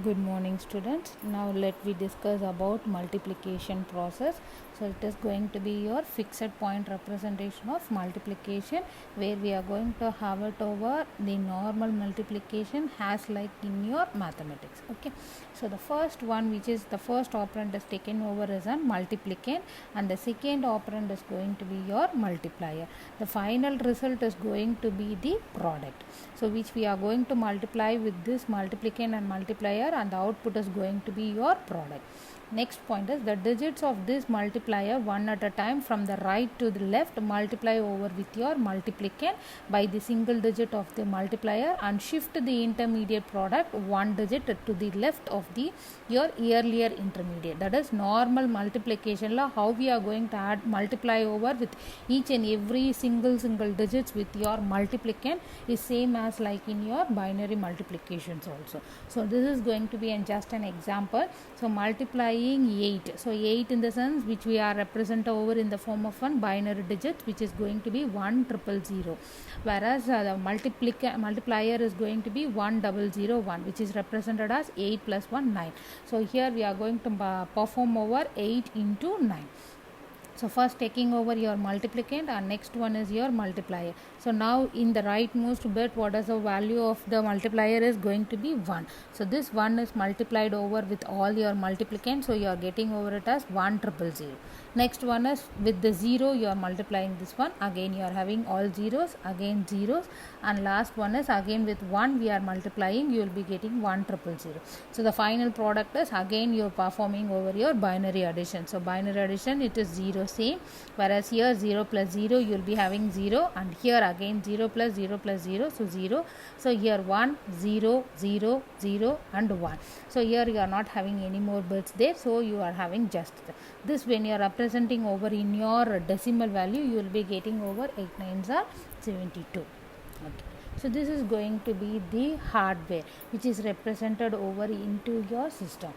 Good morning students. Now let we discuss about multiplication process. So it is going to be your fixed point representation of multiplication, where we are going to have it over the normal multiplication as like in your mathematics. Okay. So the first one, which is the first operand is taken over as a multiplicand, and the second operand is going to be your multiplier. The final result is going to be the product. So which we are going to multiply with this multiplicand and multiplier, and the output is going to be your product. Next point is the digits of this multiplier one at a time from the right to the left multiply over with your multiplicand by the single digit of the multiplier, and shift the intermediate product one digit to the left of the your earlier intermediate. That is normal multiplication law, how we are going to add multiply over with each and every single digits with your multiplicand is same as like in your binary multiplications also. So this is going to be just an example. So multiplying 8, so 8 in the sense which we are represent over in the form of one binary digit, which is going to be 1000, whereas the multiplier is going to be 1001, which is represented as 8 plus 1 9. So here we are going to perform over 8 into 9. So first taking over your multiplicand, and next one is your multiplier. So now in the rightmost bit, what is the value of the multiplier is going to be 1. So this 1 is multiplied over with all your multiplicand, so you are getting over it as 1000. Next one is with the 0, you are multiplying this one, again you are having all zeros, again zeros, and last one is again with 1 we are multiplying, you will be getting 1000. So the final product is again you are performing over your binary addition. So binary addition, it is 0 same, whereas here 0 plus 0 you will be having 0, and here again 0 plus 0 plus 0, so 0. So here 1 0 0 0 and 1. So here you are not having any more bits there, so you are having just this. When you are representing over in your decimal value, you will be getting over 8 9s are 72. Okay. So this is going to be the hardware which is represented over into your system.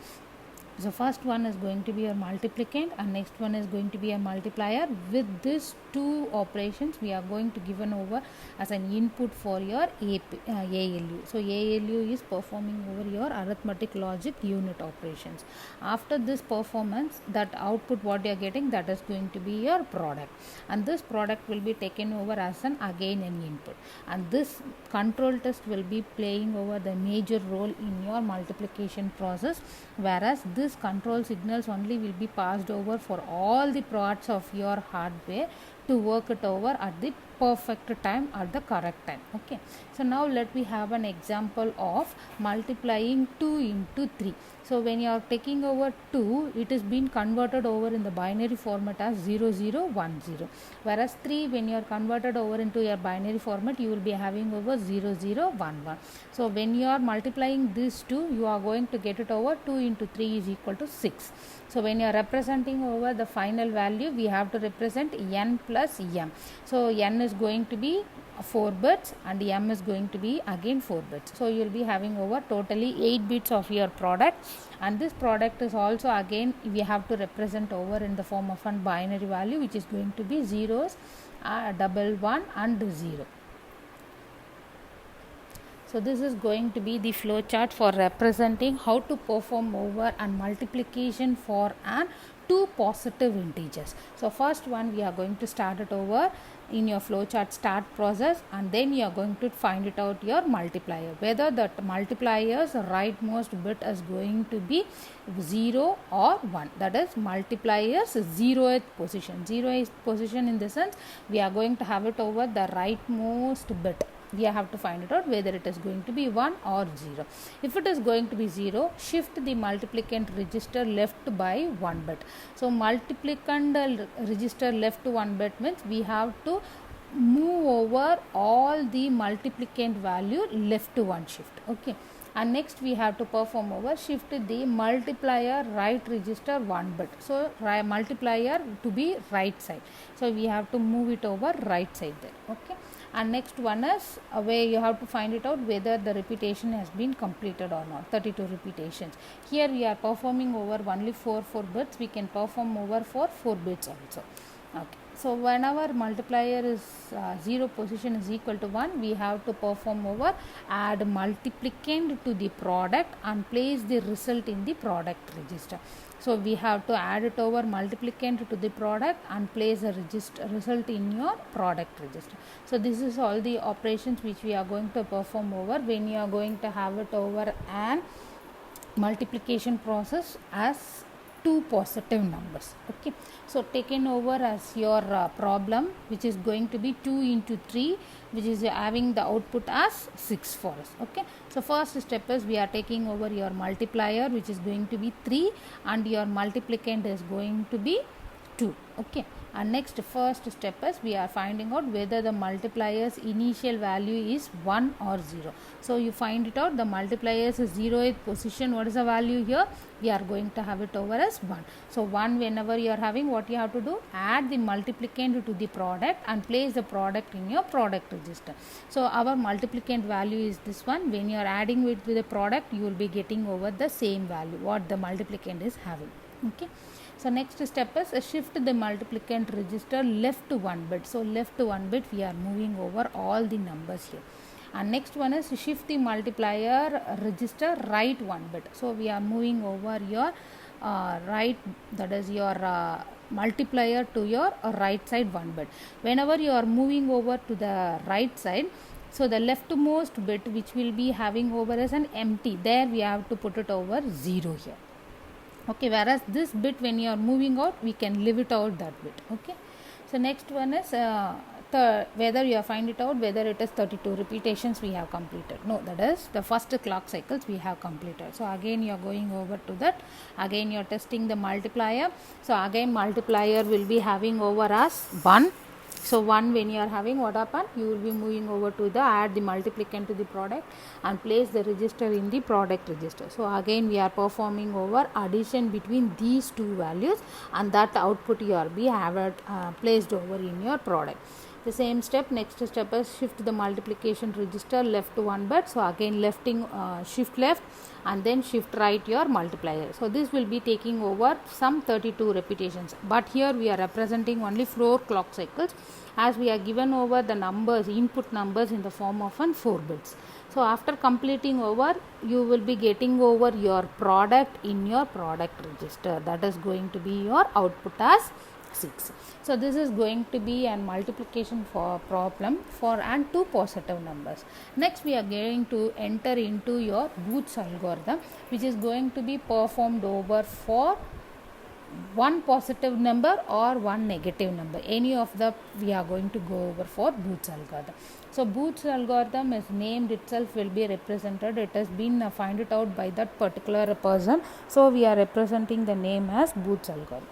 So first one is going to be a multiplicand, and next one is going to be a multiplier. With these two operations, we are going to given over as an input for your ALU. So ALU is performing over your arithmetic logic unit operations. After this performance, that output what you are getting, that is going to be your product, and this product will be taken over as an again an input, and this control test will be playing over the major role in your multiplication process, whereas this control signals only will be passed over for all the parts of your hardware to work it over at the perfect time, at the correct time. Okay. So now let me have an example of multiplying 2 into 3. So when you are taking over 2, it is being converted over in the binary format as 0010, whereas 3, when you are converted over into your binary format, you will be having over 0011. So when you are multiplying these two, you are going to get it over 2 into 3 is equal to 6. So when you are representing over the final value, we have to represent n plus m. So n is going to be 4 bits and m is going to be again 4 bits. So you will be having over totally 8 bits of your product, and this product is also again we have to represent over in the form of a binary value, which is going to be zeros, double 1 and 0. So this is going to be the flow chart for representing how to perform over and multiplication for an two positive integers. So first one, we are going to start it over in your flowchart start process, and then you are going to find it out your multiplier, whether the multiplier's rightmost bit is going to be 0 or 1. That is multiplier's 0th position. 0th position in the sense we are going to have it over the rightmost bit. We have to find it out whether it is going to be 1 or 0. If it is going to be 0, shift the multiplicand register left by 1 bit. So multiplicand register left 1 bit means we have to move over all the multiplicand value left to 1 shift. Okay. And next we have to perform over shift the multiplier right register 1 bit. So multiplier to be right side. So we have to move it over right side there. Okay. And next one is where you have to find it out whether the repetition has been completed or not. 32 repetitions. Here we are performing over only 4 bits. We can perform over for 4 bits also. Okay. So whenever multiplier is 0 position is equal to 1, we have to perform over add multiplicand to the product and place the result in the product register. So we have to add it over multiplicand to the product and place a result in your product register. So this is all the operations which we are going to perform over when you are going to have it over an multiplication process as two positive numbers. Okay, so taken over as your problem, which is going to be 2 into 3, which is having the output as 6 for us. Okay, so first step is we are taking over your multiplier, which is going to be 3, and your multiplicand is going to be 2. Okay, and next first step is we are finding out whether the multiplier's initial value is 1 or 0. So you find it out, the multiplier's 0th position, what is the value here? We are going to have it over as 1. So 1, whenever you are having, what you have to do, add the multiplicand to the product and place the product in your product register. So our multiplicand value is this one. When you are adding it with the product, you will be getting over the same value what the multiplicand is having. Okay, so next step is shift the multiplicand register left 1 bit. So left 1 bit, we are moving over all the numbers here. And next one is shift the multiplier register right 1 bit. So we are moving over your right, that is your multiplier to your right side 1 bit. Whenever you are moving over to the right side, so the leftmost bit which will be having over as an empty, there we have to put it over 0 here. Okay, whereas this bit when you are moving out, we can leave it out that bit. Okay, so next one is whether you find it out whether it is 32 repetitions we have completed. No, that is the first clock cycles we have completed. So again you are going over to that, again you are testing the multiplier. So again multiplier will be having over as 1. So 1, when you are having, what happen, you will be moving over to the add the multiplicand to the product and place the register in the product register. So again we are performing over addition between these two values, and that output you are be have placed over in your product. The same step, next step is shift the multiplication register left 1 bit. So again shift left and then shift right your multiplier. So this will be taking over some 32 repetitions, but here we are representing only 4 clock cycles, as we are given over the numbers, input numbers in the form of 4 bits. So after completing over, you will be getting over your product in your product register. That is going to be your output as 6. So this is going to be a multiplication for problem for and two positive numbers. Next we are going to enter into your Booth's algorithm, which is going to be performed over for one positive number or one negative number. Any of the we are going to go over for Booth's algorithm. So Booth's algorithm is named itself will be represented. It has been find it out by that particular person. So we are representing the name as Booth's algorithm.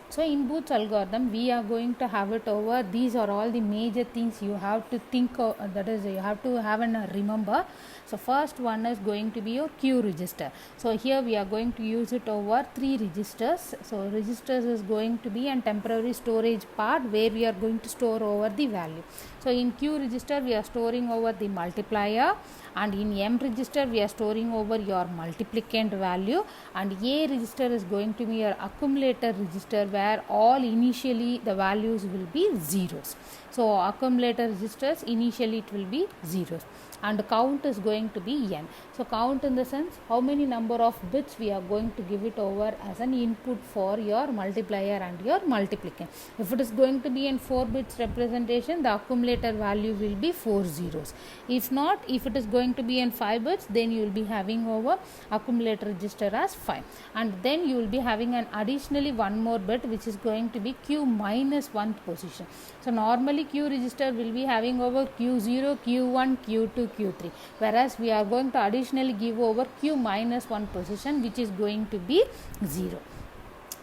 So in Booth's algorithm, we are going to have it over. These are all the major things you have to think of, that is you have to have and remember. So first one is going to be your Q register. So here we are going to use it over 3 registers. So registers is going to be a temporary storage part where we are going to store over the value. So in Q register we are storing over the multiplier, and in M register we are storing over your multiplicand value, and A register is going to be your accumulator register where all initially the values will be zeros. So accumulator registers initially it will be zeros, and count is going to be n. So count in the sense how many number of bits we are going to give it over as an input for your multiplier and your multiplicand. If it is going to be in 4 bits representation, the accumulator value will be 4 zeros. If not, if it is going to be in 5 bits, then you will be having over accumulator register as 5, and then you will be having an additionally one more bit which is going to be Q minus 1th position. So normally Q register will be having over Q0, Q1, Q2, Q3, whereas we are going to additionally give over Q minus 1 position, which is going to be 0.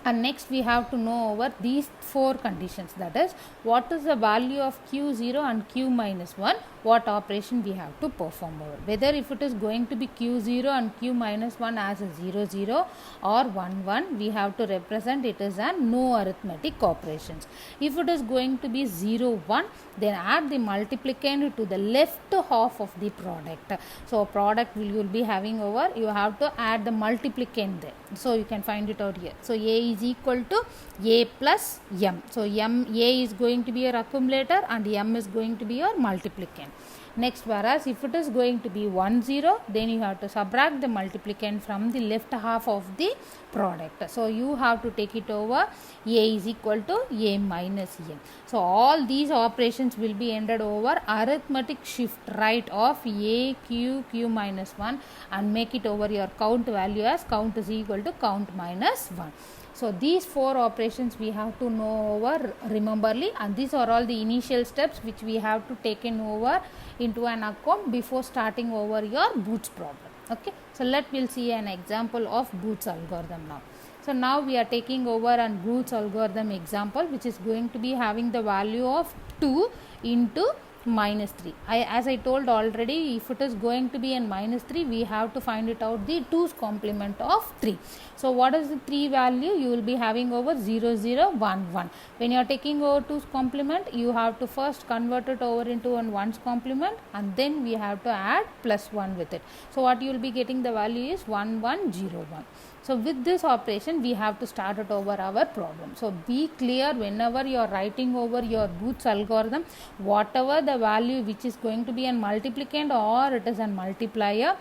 And next we have to know over these 4 conditions, that is what is the value of Q0 and Q minus 1, what operation we have to perform over. Whether if it is going to be q0 and q minus 1 as a 0 0 or 1 1, we have to represent it as a no arithmetic operations. If it is going to be 0 1, then add the multiplicand to the left half of the product. So product you will be having over, you have to add the multiplicand there. So you can find it out here. So a is equal to a plus m. So a is going to be your accumulator and m is going to be your multiplicand. Next, whereas if it is going to be 1 0, then you have to subtract the multiplicand from the left half of the product. So you have to take it over, a is equal to a minus m. So all these operations will be ended over arithmetic shift right of a q minus 1 and make it over your count value as count is equal to count minus 1. So these 4 operations we have to know over rememberly, and these are all the initial steps which we have to take in over into an account before starting over your Booth's problem. Okay, so we'll see an example of Booth's algorithm now. So now we are taking over an Booth's algorithm example, which is going to be having the value of 2 into minus 3. As I told already, if it is going to be in minus 3, we have to find it out the 2's complement of 3. So what is the 3 value? You will be having over 0 0 1 1. When you are taking over 2's complement, you have to first convert it over into an 1's complement, and then we have to add plus 1 with it. So what you will be getting the value is 1 1 0 1. So with this operation, we have to start it over our problem. So be clear whenever you are writing over your Booth's algorithm, whatever the value which is going to be a multiplicand or it is a multiplier,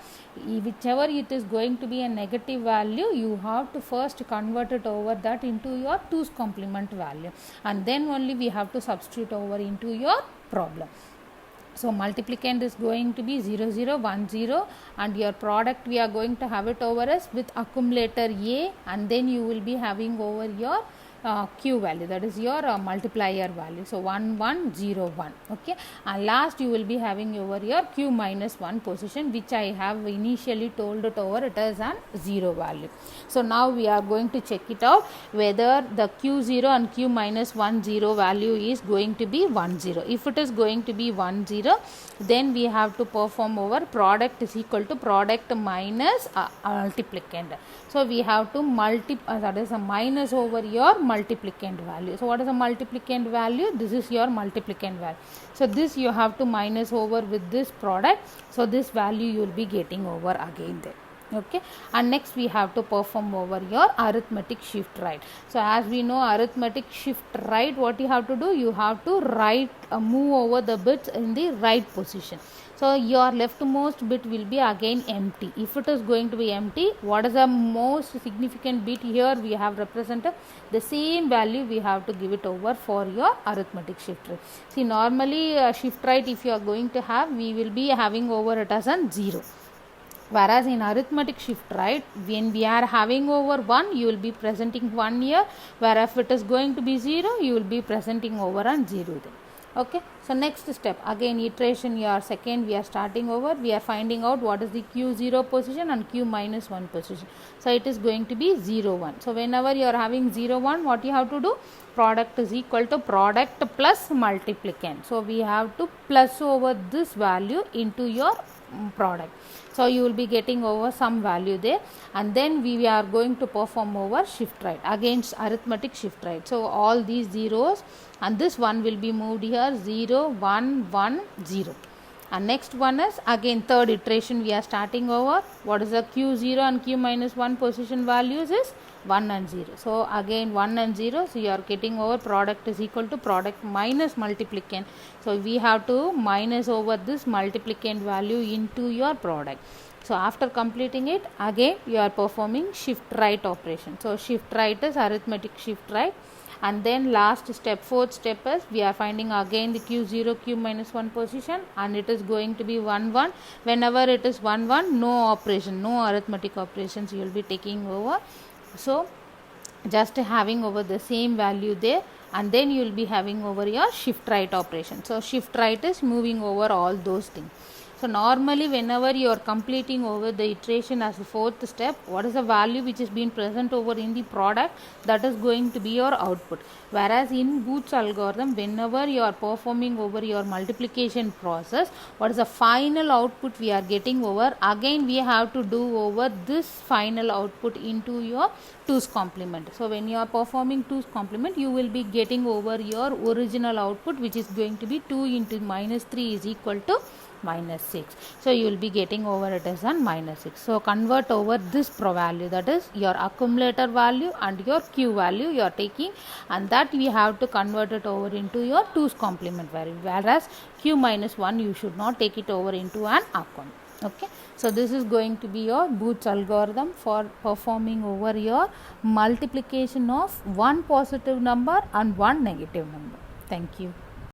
whichever it is going to be a negative value, you have to first convert it over that into your 2's complement value, and then only we have to substitute over into your problem. So multiplicand is going to be 0 0 1 0, and your product we are going to have it over as with accumulator a, and then you will be having over your q value, that is your multiplier value. So 1 1 0 1. Okay, and last you will be having over your q minus 1 position, which I have initially told it over it as an 0 value. So now we are going to check it out whether the q0 and q minus 1 0 value is going to be 1 0. If it is going to be 1 0, then we have to perform over product is equal to product minus multiplicand. So we have to that is a minus over your multiplicand value. So what is a multiplicand value? This is your multiplicand value. So this you have to minus over with this product. So this value you will be getting over again there. Okay, and next we have to perform over your arithmetic shift right. So as we know, arithmetic shift right, what you have to do, you have to move over the bits in the right position. So your leftmost bit will be again empty. If it is going to be empty, what is the most significant bit here? We have represented the same value, we have to give it over for your arithmetic shift right. See, normally shift right if you are going to have, we will be having over it as a 0. Whereas in arithmetic shift right, when we are having over 1, you will be presenting 1 here, whereas if it is going to be 0, you will be presenting over on 0 then. Okay, so next step, again iteration your second, we are starting over, we are finding out what is the q0 position and q minus 1 position. So it is going to be 0 1. So whenever you are having 0 1, what you have to do, product is equal to product plus multiplicand. So we have to plus over this value into your product. So you will be getting over some value there, and then we are going to perform over shift right against arithmetic shift right. So all these zeros and this one will be moved here, 0 1 1 0. And next one is again third iteration, we are starting over. What is the q0 and q minus 1 position values is 1 and 0. So again 1 and 0, so you are getting over product is equal to product minus multiplicand. So we have to minus over this multiplicand value into your product. So after completing it, again you are performing shift right operation. So shift right is arithmetic shift right, and then last step, fourth step is we are finding again the q0 q minus 1 position, and it is going to be 1 1. Whenever it is 1 1, no operation, no arithmetic operations you will be taking over. So just having over the same value there, and then you will be having over your shift right operation. So shift right is moving over all those things. So normally whenever you are completing over the iteration as a fourth step, what is the value which is being present over in the product, that is going to be your output. Whereas in Booth's algorithm, whenever you are performing over your multiplication process, what is the final output we are getting over, again we have to do over this final output into your 2's complement. So when you are performing 2's complement, you will be getting over your original output, which is going to be 2 into minus 3 is equal to minus 6. So you will be getting over it as an minus 6. So convert over this pro value, that is your accumulator value and your Q value you are taking, and that we have to convert it over into your 2's complement value, whereas Q minus 1 you should not take it over into an account. Okay, so this is going to be your Booth's algorithm for performing over your multiplication of one positive number and one negative number. Thank you.